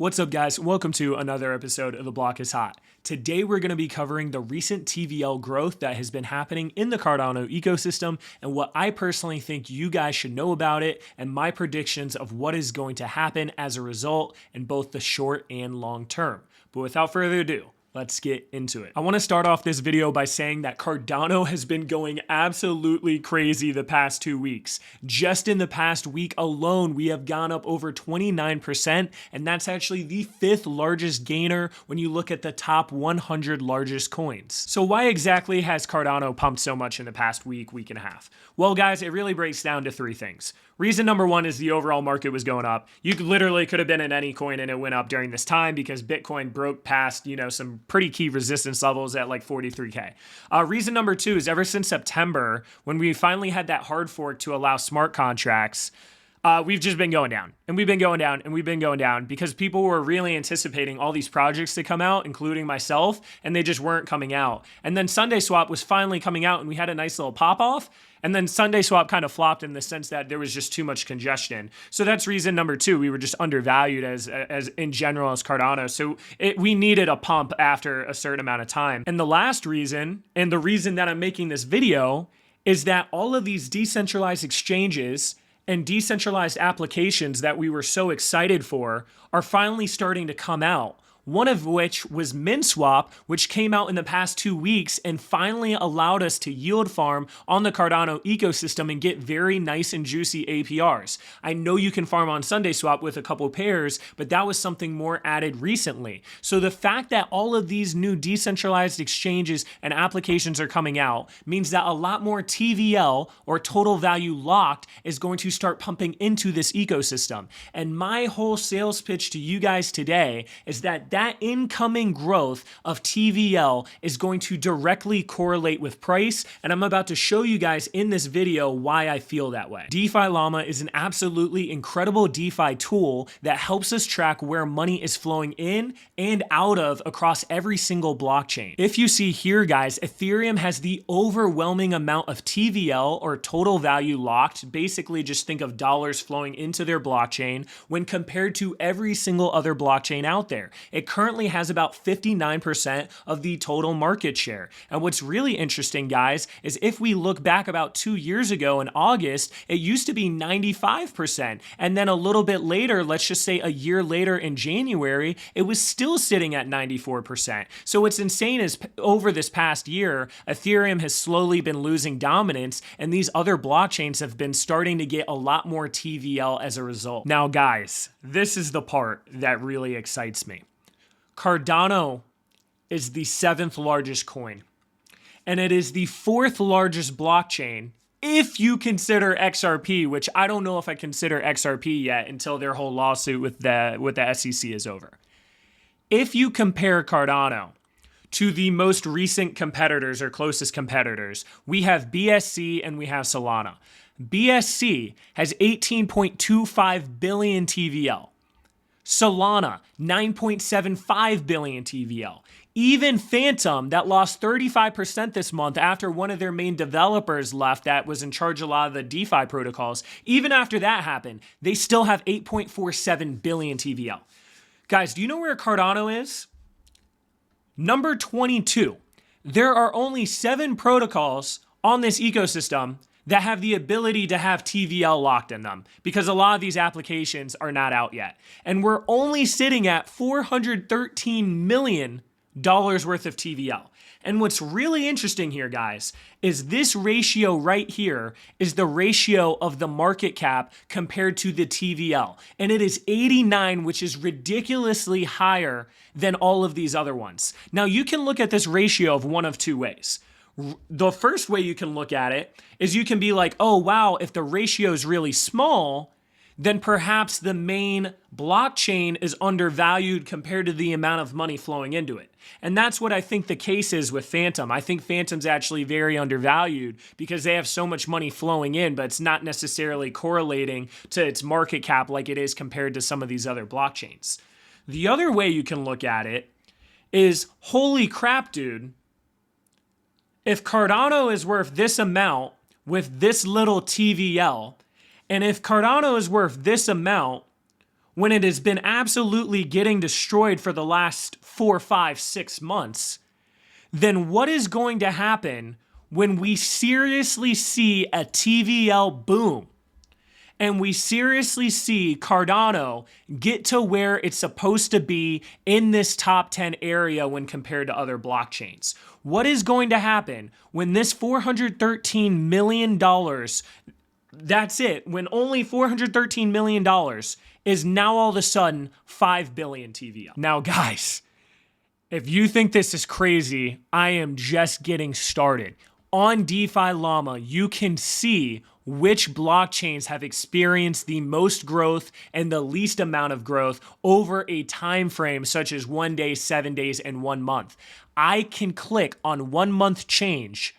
What's up, guys? Welcome to another episode of The Block is Hot. Today we're going to be covering the recent TVL growth that has been happening in the Cardano ecosystem and what I personally think you guys should know about it and my predictions of what is going to happen as a result in both the short and long term. But without further ado, let's get into it. I want to start off this video by saying that Cardano has been going absolutely crazy the past 2 weeks. Just in the past week alone, we have gone up over 29%, and that's actually the 5th largest gainer when you look at the top 100 largest coins. So why exactly has Cardano pumped so much in the past week and a half? Well, guys, it really breaks down to 3 things. Reason number 1 is the overall market was going up. You literally could have been in any coin and it went up during this time because Bitcoin broke past, some pretty key resistance levels at like 43K. Reason number 2 is ever since September, when we finally had that hard fork to allow smart contracts, we've just been going down and we've been going down and we've been going down because people were really anticipating all these projects to come out, including myself, and they just weren't coming out. And then Sunday Swap was finally coming out and we had a nice little pop off. And then Sunday Swap kind of flopped in the sense that there was just too much congestion. So that's reason number 2. We were just undervalued as in general as Cardano. So we needed a pump after a certain amount of time. And the last reason, and the reason that I'm making this video, is that all of these decentralized exchanges and decentralized applications that we were so excited for are finally starting to come out. One of which was MinSwap, which came out in the past 2 weeks and finally allowed us to yield farm on the Cardano ecosystem and get very nice and juicy APRs. I know you can farm on Sunday Swap with a couple pairs, but that was something more added recently. So the fact that all of these new decentralized exchanges and applications are coming out means that a lot more TVL, or total value locked, is going to start pumping into this ecosystem. And my whole sales pitch to you guys today is that incoming growth of TVL is going to directly correlate with price, and I'm about to show you guys in this video why I feel that way. DeFi Llama is an absolutely incredible DeFi tool that helps us track where money is flowing in and out of across every single blockchain. If you see here, guys, Ethereum has the overwhelming amount of TVL, or total value locked. Basically, just think of dollars flowing into their blockchain when compared to every single other blockchain out there. It currently has about 59% of the total market share. And what's really interesting, guys, is if we look back about 2 years ago in August, it used to be 95%. And then a little bit later, let's just say a year later in January, it was still sitting at 94%. So what's insane is over this past year, Ethereum has slowly been losing dominance, and these other blockchains have been starting to get a lot more TVL as a result. Now, guys, this is the part that really excites me. Cardano is the 7th largest coin, and it is the 4th largest blockchain if you consider XRP, which I don't know if I consider XRP yet until their whole lawsuit with the SEC is over. If you compare Cardano to the most recent competitors or closest competitors, we have BSC and we have Solana. BSC has 18.25 billion TVL. Solana, 9.75 billion TVL. Even Phantom, that lost 35% this month after one of their main developers left that was in charge of a lot of the DeFi protocols, even after that happened, they still have 8.47 billion TVL. Guys, do you know where Cardano is? Number 22. There are only 7 protocols on this ecosystem that have the ability to have TVL locked in them, because a lot of these applications are not out yet. And we're only sitting at $413 million worth of TVL. And what's really interesting here, guys, is this ratio right here is the ratio of the market cap compared to the TVL. And it is 89, which is ridiculously higher than all of these other ones. Now, you can look at this ratio of one of 2 ways. The first way you can look at it is you can be like, oh, wow, if the ratio is really small, then perhaps the main blockchain is undervalued compared to the amount of money flowing into it. And that's what I think the case is with Phantom. I think Phantom's actually very undervalued because they have so much money flowing in, but it's not necessarily correlating to its market cap like it is compared to some of these other blockchains. The other way you can look at it is, holy crap, dude. If Cardano is worth this amount with this little TVL, and if Cardano is worth this amount when it has been absolutely getting destroyed for the last 4, 5, 6 months, then what is going to happen when we seriously see a TVL boom and we seriously see Cardano get to where it's supposed to be in this top 10 area when compared to other blockchains? What is going to happen when this $413 million, that's it, when only $413 million is now all of a sudden 5 billion TVL? Now, guys, if you think this is crazy, I am just getting started. On DeFi Llama, you can see which blockchains have experienced the most growth and the least amount of growth over a time frame such as 1 day, 7 days, and 1 month. I can click on 1 month change,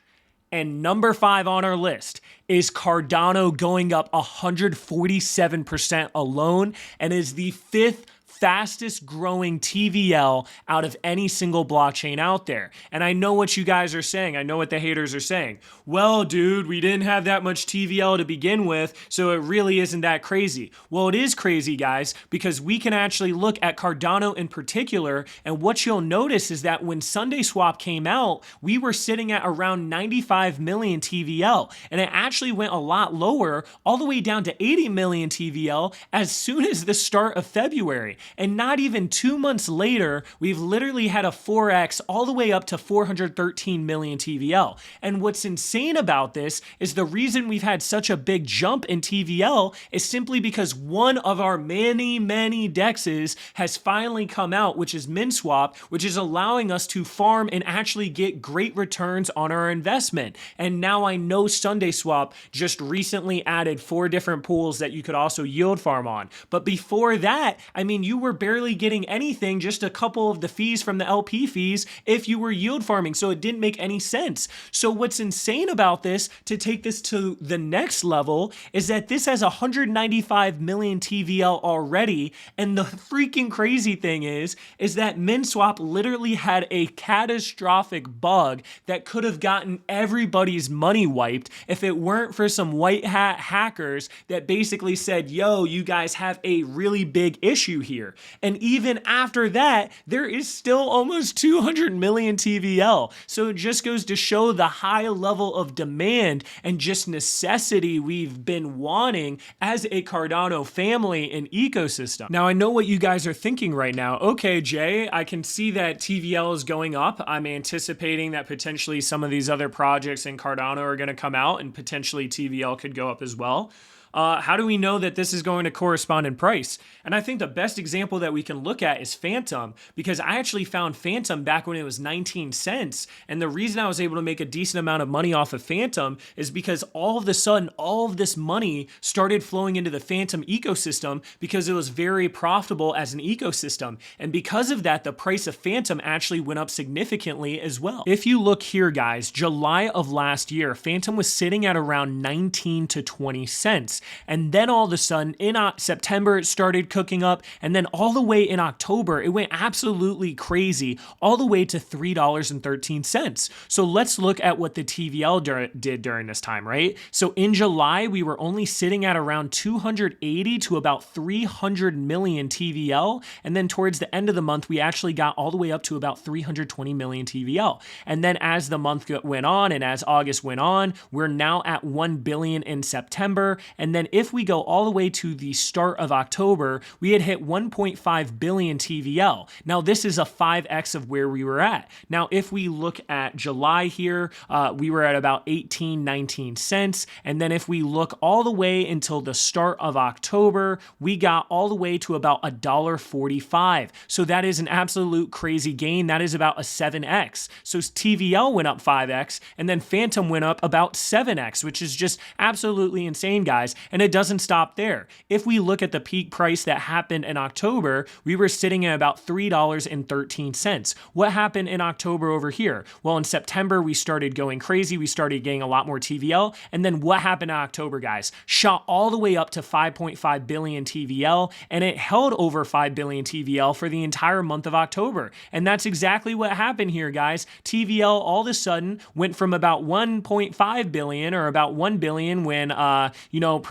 and number 5 on our list is Cardano going up 147% alone, and is the 5th fastest growing TVL out of any single blockchain out there. And I know what you guys are saying. I know what the haters are saying. Well, dude, we didn't have that much TVL to begin with, so it really isn't that crazy. Well, it is crazy, guys, because we can actually look at Cardano in particular, and what you'll notice is that when Sunday Swap came out, we were sitting at around 95 million TVL, and it actually went a lot lower, all the way down to 80 million TVL as soon as the start of February. And not even 2 months later, we've literally had a 4x all the way up to 413 million TVL. And what's insane about this is the reason we've had such a big jump in TVL is simply because one of our many, many dexes has finally come out, which is MinSwap, which is allowing us to farm and actually get great returns on our investment. And now I know Sunday Swap just recently added 4 different pools that you could also yield farm on. But before that, I mean, you were barely getting anything, just a couple of the fees from the LP fees if you were yield farming, so it didn't make any sense. So what's insane about this, to take this to the next level, is that this has 195 million TVL already, and the freaking crazy thing is that MinSwap literally had a catastrophic bug that could have gotten everybody's money wiped if it weren't for some white hat hackers that basically said, yo, you guys have a really big issue here. And even after that, there is still almost 200 million TVL. So it just goes to show the high level of demand and just necessity we've been wanting as a Cardano family and ecosystem. Now, I know what you guys are thinking right now. Okay, Jay, I can see that TVL is going up. I'm anticipating that potentially some of these other projects in Cardano are going to come out and potentially TVL could go up as well. How do we know that this is going to correspond in price? And I think the best example that we can look at is Phantom, because I actually found Phantom back when it was 19 cents. And the reason I was able to make a decent amount of money off of Phantom is because all of a sudden, all of this money started flowing into the Phantom ecosystem because it was very profitable as an ecosystem. And because of that, the price of Phantom actually went up significantly as well. If you look here, guys, July of last year, Phantom was sitting at around 19 to 20 cents. And then all of a sudden in September, it started cooking up. And then all the way in October, it went absolutely crazy, all the way to $3.13. So let's look at what the TVL did during this time, right? So in July, we were only sitting at around 280 to about 300 million TVL. And then towards the end of the month, we actually got all the way up to about 320 million TVL. And then as the month went on and as August went on, we're now at 1 billion in September. And then if we go all the way to the start of October, we had hit 1.5 billion TVL. Now, this is a 5x of where we were at. Now, if we look at July here, we were at about 18, 19 cents. And then if we look all the way until the start of October, we got all the way to about $1.45. So that is an absolute crazy gain. That is about a 7x. So TVL went up 5x, and then Phantom went up about 7x, which is just absolutely insane, guys. And it doesn't stop there. If we look at the peak price that happened in October, we were sitting at about $3.13. What happened in October over here? Well, in September, we started going crazy. We started getting a lot more TVL. And then what happened in October, guys? Shot all the way up to 5.5 billion TVL, and it held over 5 billion TVL for the entire month of October. And that's exactly what happened here, guys. TVL all of a sudden went from about 1.5 billion or about 1 billion when,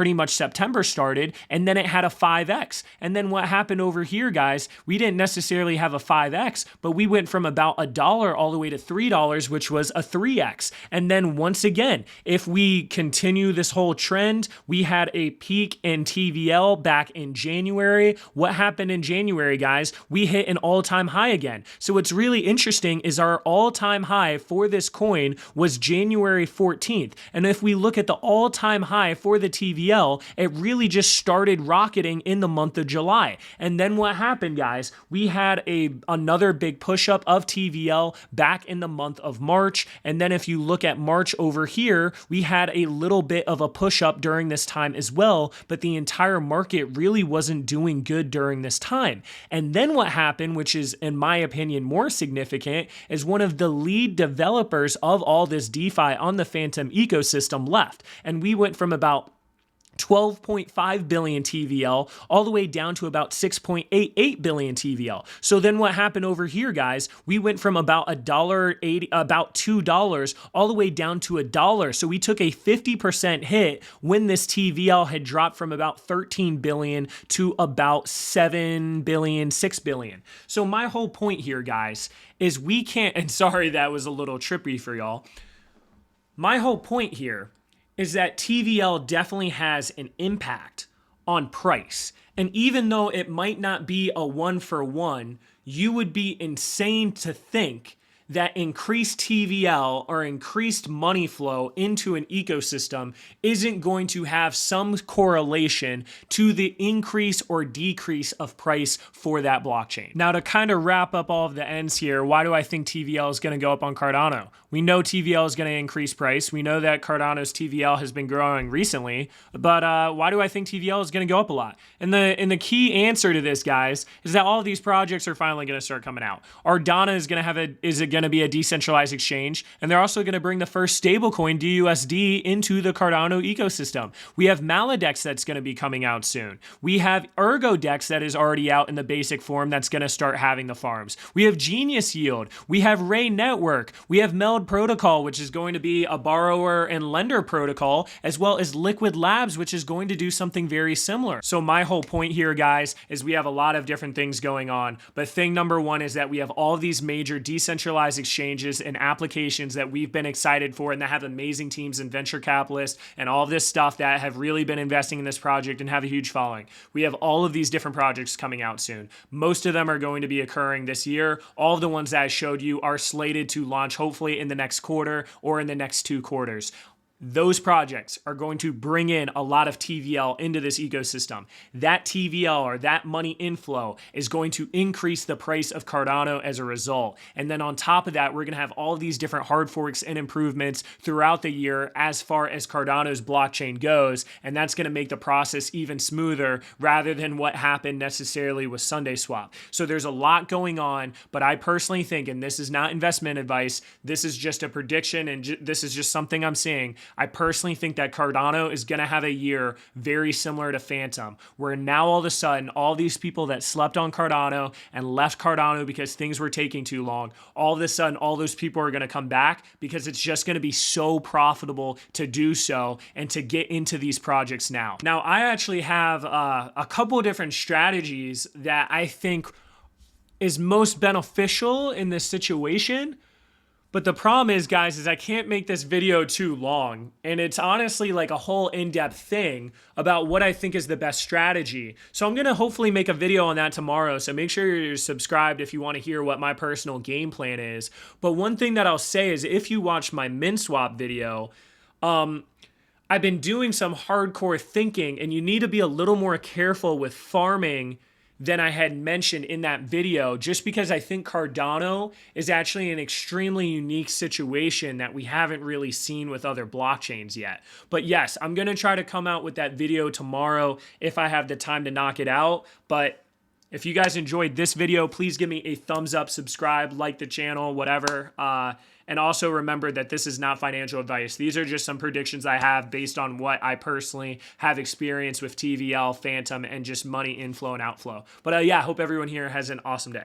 pretty much September started, and then it had a 5x. And then what happened over here, guys, we didn't necessarily have a 5x, but we went from about $1 all the way to $3, which was a 3x. And then once again, if we continue this whole trend, we had a peak in TVL back in January. What happened in January, guys? We hit an all-time high again. So what's really interesting is our all-time high for this coin was January 14th. And if we look at the all-time high for the TVL, it really just started rocketing in the month of July. And then what happened, guys? We had another big push-up of TVL back in the month of March. And then if you look at March over here, we had a little bit of a push-up during this time as well, but the entire market really wasn't doing good during this time. And then what happened, which is, in my opinion, more significant, is one of the lead developers of all this DeFi on the Phantom ecosystem left. And we went from about 12.5 billion TVL all the way down to about 6.88 billion TVL. So then what happened over here, guys? We went from about $1.80, about $2 all the way down to $1. So we took a 50% hit when this TVL had dropped from about 13 billion to about 7 billion, 6 billion. So my whole point here, guys, is we can't, and sorry that was a little trippy for y'all. My whole point here is that TVL definitely has an impact on price. And even though it might not be a one-for-one, you would be insane to think that increased TVL or increased money flow into an ecosystem isn't going to have some correlation to the increase or decrease of price for that blockchain. Now, to kind of wrap up all of the ends here, why do I think TVL is going to go up on Cardano? We know TVL is going to increase price. We know that Cardano's TVL has been growing recently, but why do I think TVL is going to go up a lot? And the key answer to this, guys, is that all of these projects are finally going to start coming out. Ardana is going to be a decentralized exchange, and they're also going to bring the first stablecoin DUSD into the Cardano ecosystem. We have Maladex that's going to be coming out soon. We have ErgoDex that is already out in the basic form that's going to start having the farms. We have Genius Yield. We have Ray Network. We have Meld Protocol, which is going to be a borrower and lender protocol, as well as Liquid Labs, which is going to do something very similar. So my whole point here, guys, is we have a lot of different things going on, but thing number one is that we have all these major decentralized exchanges and applications that we've been excited for and that have amazing teams and venture capitalists and all this stuff that have really been investing in this project and have a huge following. We have all of these different projects coming out soon. Most of them are going to be occurring this year. All of the ones that I showed you are slated to launch hopefully in the next quarter or in the next 2 quarters. Those projects are going to bring in a lot of TVL into this ecosystem. That TVL or that money inflow is going to increase the price of Cardano as a result. And then on top of that, we're going to have all of these different hard forks and improvements throughout the year as far as Cardano's blockchain goes. And that's going to make the process even smoother rather than what happened necessarily with Sunday Swap. So there's a lot going on, but I personally think, and this is not investment advice, this is just a prediction and this is just something I'm seeing. I personally think that Cardano is going to have a year very similar to Phantom, where now all of a sudden, all these people that slept on Cardano and left Cardano because things were taking too long, all of a sudden, all those people are going to come back because it's just going to be so profitable to do so and to get into these projects now. Now, I actually have a couple of different strategies that I think is most beneficial in this situation. But the problem is, guys, is I can't make this video too long. And it's honestly like a whole in-depth thing about what I think is the best strategy. So I'm going to hopefully make a video on that tomorrow. So make sure you're subscribed if you want to hear what my personal game plan is. But one thing that I'll say is if you watch my MinSwap video, I've been doing some hardcore thinking, and you need to be a little more careful with farming than I had mentioned in that video, just because I think Cardano is actually an extremely unique situation that we haven't really seen with other blockchains yet. But yes, I'm going to try to come out with that video tomorrow if I have the time to knock it out. But if you guys enjoyed this video, please give me a thumbs up, subscribe, like the channel, whatever. And also remember that this is not financial advice. These are just some predictions I have based on what I personally have experienced with TVL, Phantom, and just money inflow and outflow. But yeah, I hope everyone here has an awesome day.